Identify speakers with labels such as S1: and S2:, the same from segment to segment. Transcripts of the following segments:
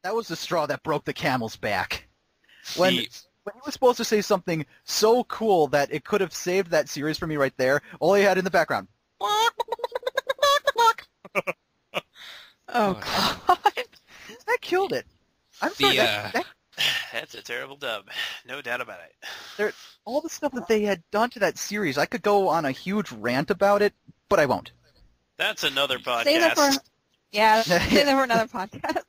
S1: That was the straw that broke the camel's back. When
S2: See,
S1: when he was supposed to say something so cool that it could have saved that series for me right there, all he had in the background.
S3: Oh God.
S1: That killed it. I'm sorry.
S4: That's a terrible dub. No doubt about it.
S1: All the stuff that they had done to that series, I could go on a huge rant about it, but I won't.
S4: That's another
S3: Save that
S4: podcast.
S3: for save that for another podcast.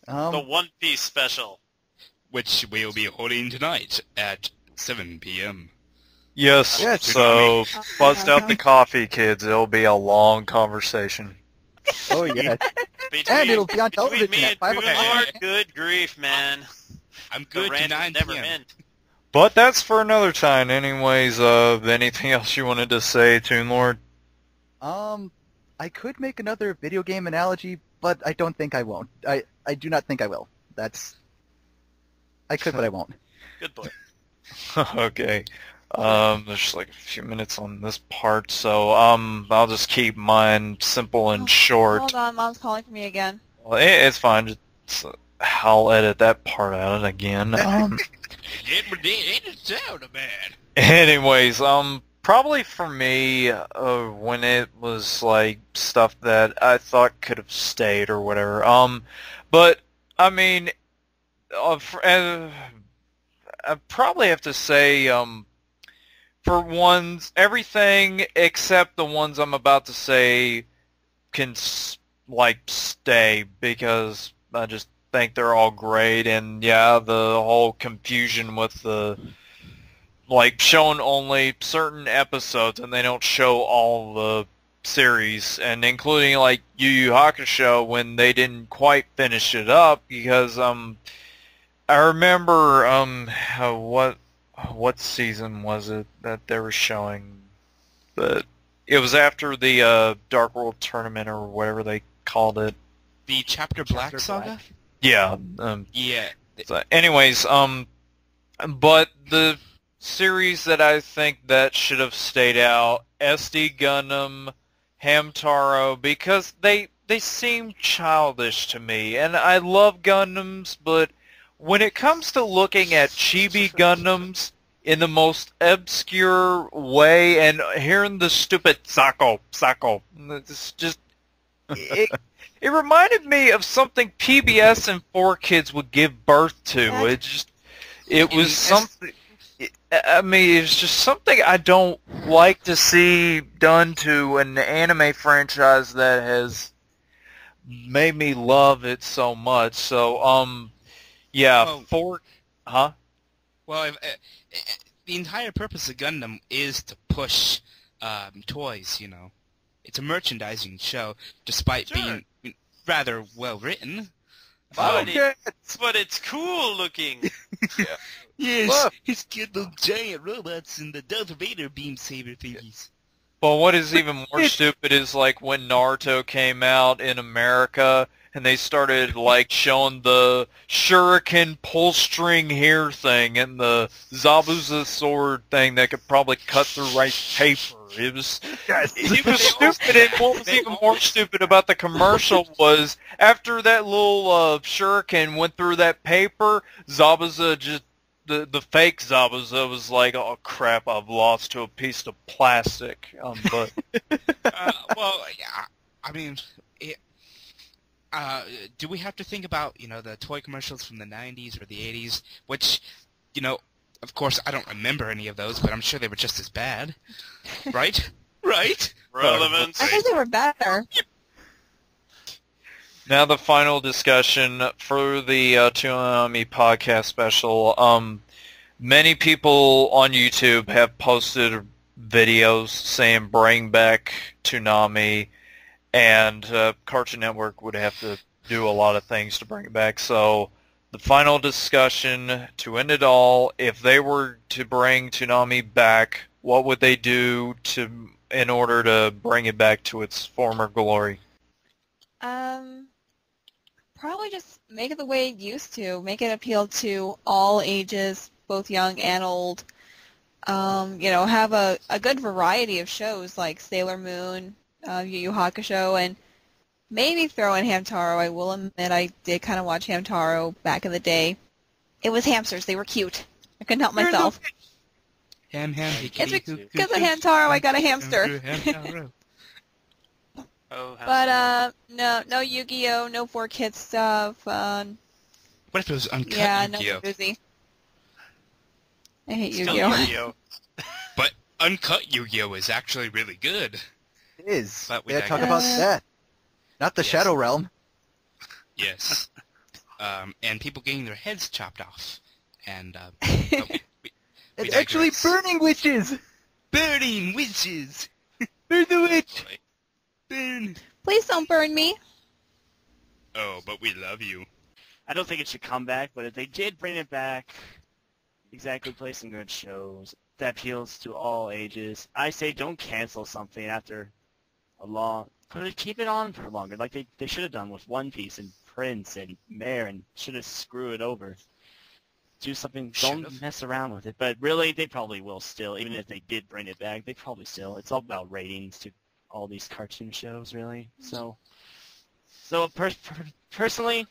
S4: The One Piece special.
S2: which we'll be holding tonight at 7 p.m.
S5: Yes,
S1: Yes.
S5: so bust out the coffee, kids. It'll be a long conversation.
S1: Oh yeah.
S4: Between,
S1: And it'll be on
S4: between
S1: television
S4: me
S1: at
S4: and
S1: 5
S4: Toon
S1: o'clock.
S4: Lord, good grief, man.
S2: I'm
S4: The
S2: good to
S4: rant
S2: 9
S4: never
S2: p.m.
S4: end.
S5: But that's for another time. Anyways, anything else you wanted to say, Toon Lord?
S1: I could make another video game analogy, but I don't think I won't. I do not think I will. I could, but I won't.
S4: Good boy.
S5: Okay. There's like a few minutes on this part, so I'll just keep mine simple and short.
S3: Hold on, Mom's calling for me again.
S5: Well, it's fine. Just, I'll edit that part out again.
S2: It sound bad.
S5: Anyways, probably for me, when it was like stuff that I thought could have stayed or whatever. But I mean, I probably have to say, for ones, everything except the ones I'm about to say can like stay because I just think they're all great, and yeah, the whole confusion with the like showing only certain episodes and they don't show all the series, and including like Yu Yu Hakusho when they didn't quite finish it up because I remember what season was it that they were showing, but it was after the Dark World tournament or whatever they called it.
S2: The Chapter Black
S1: Chapter
S2: saga?
S1: Black.
S5: Yeah.
S2: Yeah.
S5: So anyways, but the series that I think that should have stayed out, SD Gundam, Hamtaro, because they seem childish to me, and I love Gundams, but when it comes to looking at chibi Gundams in the most obscure way and hearing the stupid Sako, it's just it reminded me of something PBS and 4Kids would give birth to. It was something. I mean, it's just something I don't like to see done to an anime franchise that has made me love it so much. So, yeah,
S2: Well, the entire purpose of Gundam is to push toys, you know. It's a merchandising show, despite being rather well written.
S4: But it's cool looking.
S2: Yes,
S5: Well-
S2: he's got those giant robots and the Darth Vader beam saber thingies.
S5: Well, what is even more stupid is like when Naruto came out in America and they started like showing the shuriken pull string hair thing and the Zabuza sword thing that could probably cut through rice paper. It was stupid, and what was even more stupid about the commercial was after that little shuriken went through that paper, Zabuza just the fake Zabuza was like, oh crap, I've lost to a piece of plastic. But
S2: Well, yeah, I mean, do we have to think about, you know, the toy commercials from the 90s or the 80s, which, you know, of course, I don't remember any of those, but I'm sure they were just as bad. Right? Right?
S4: Relevance.
S3: I think they were better.
S5: now the final discussion for the Toonami podcast special. Many people on YouTube have posted videos saying bring back Toonami, and Cartoon Network would have to do a lot of things to bring it back. So the final discussion to end it all, if they were to bring Toonami back, what would they do in order to bring it back to its former glory?
S3: Probably just make it the way it used to. Make it appeal to all ages, both young and old. You know, have a good variety of shows like Sailor Moon, Yu Yu Hakusho, and maybe throw in Hamtaro. I will admit I did kind of watch Hamtaro back in the day. It was hamsters. They were cute. I couldn't help myself.
S2: Ham,
S3: It's because of Hamtaro I got a hamster.
S4: Oh, how
S3: But no Yu-Gi-Oh, no 4Kids stuff.
S2: What if it was uncut
S3: Yeah, no
S2: Yu-Gi-Oh?
S3: Suzy. I hate
S4: Still
S3: Yu-Gi-Oh.
S4: Yu-Gi-Oh.
S2: But uncut Yu-Gi-Oh is actually really good.
S1: It is.
S2: But we
S1: Yeah, talk about
S3: digress.
S1: that. Not the
S2: Yes.
S1: Shadow Realm.
S2: Yes. And people getting their heads chopped off. And but we
S1: It's actually
S2: digress.
S1: burning witches!
S2: Burning witches.
S1: Burn the witch!
S2: Boy. Burn.
S3: Please don't burn me.
S2: Oh, but we love you.
S6: I don't think it should come back, but if they did bring it back, exactly, play some good shows that appeals to all ages. I say don't cancel something after a long... Keep it on for longer, like they should have done with One Piece and Prince and Mare, and should have screwed it over. Do something, don't
S2: Should've.
S6: mess around with it. But really, they probably will still, even if they did bring it back, they probably still. It's all about ratings to all these cartoon shows, really. So personally,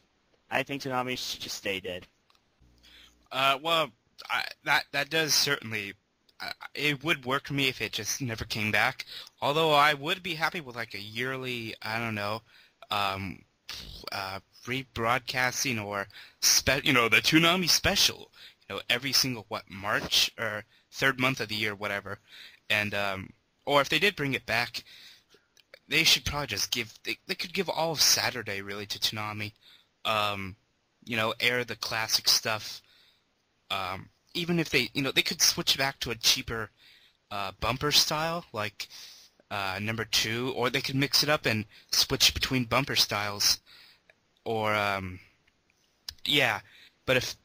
S6: I think Toonami should just stay dead.
S2: Well, that does certainly... it would work for me if it just never came back. Although I would be happy with like a yearly, I don't know, rebroadcasting or the Toonami special. Every single March or third month of the year, whatever. And or if they did bring it back, they should probably just they could give all of Saturday really to Toonami. Air the classic stuff. Even if they could switch back to a cheaper bumper style, like number 2, or they could mix it up and switch between bumper styles. Or, yeah, but if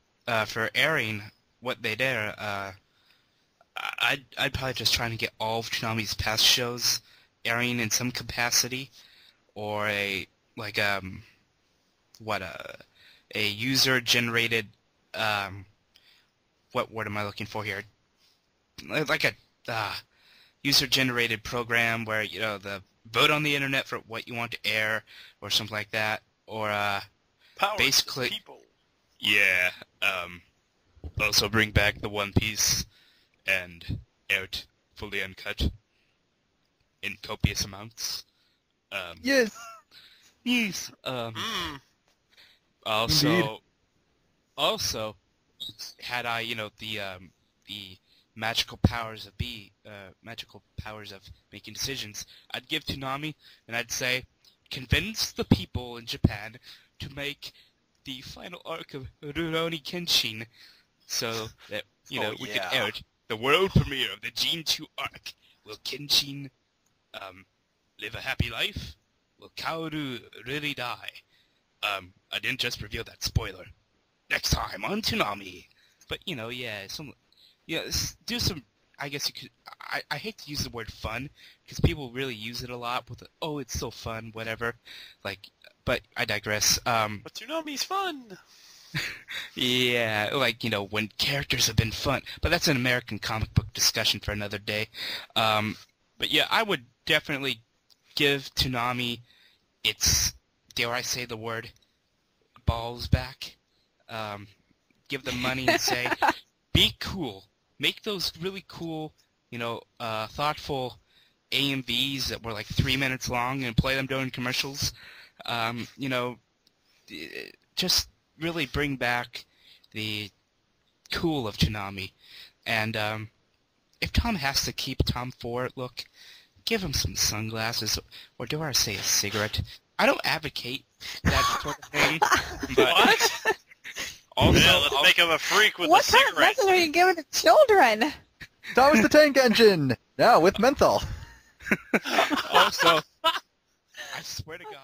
S2: for airing what they did, I'd probably just try to get all of Toonami's past shows airing in some capacity, or a user-generated, what word am I looking for here? Like a user-generated program where, the vote on the internet for what you want to air, or something like that, or
S4: Power
S2: basically,
S4: to the people.
S2: yeah. Also bring back the One Piece and air it fully uncut in copious amounts.
S1: Yes!
S2: Yes.
S4: Mm.
S2: Also, had I, the magical powers of making decisions, I'd give Toonami, and I'd say, convince the people in Japan to make the final arc of Rurouni Kenshin, so that we could air it. The world premiere of the Gene 2 arc. Will Kenshin live a happy life? Will Kaoru really die? I didn't just reveal that spoiler. Next time on Toonami. But do some. I guess you could. I hate to use the word fun because people really use it a lot with it's so fun, whatever. But I digress.
S4: But Toonami's fun.
S2: Yeah, when characters have been fun. But that's an American comic book discussion for another day. But yeah, I would definitely give Toonami its, dare I say the word, balls back. Give them money and say, be cool. Make those really cool, thoughtful AMVs that were like 3 minutes long and play them during commercials. Just really bring back the cool of Toonami. And if Tom has to keep Tom Ford look, give him some sunglasses, or do I say a cigarette? I don't advocate that sort of thing. But
S4: What?
S2: Also,
S4: Yeah, let's make him a freak with
S3: What
S4: a
S3: kind of
S4: cigarette.
S3: lessons are you giving to children?
S1: Thomas the Tank Engine! Now with menthol.
S2: also, I swear to God.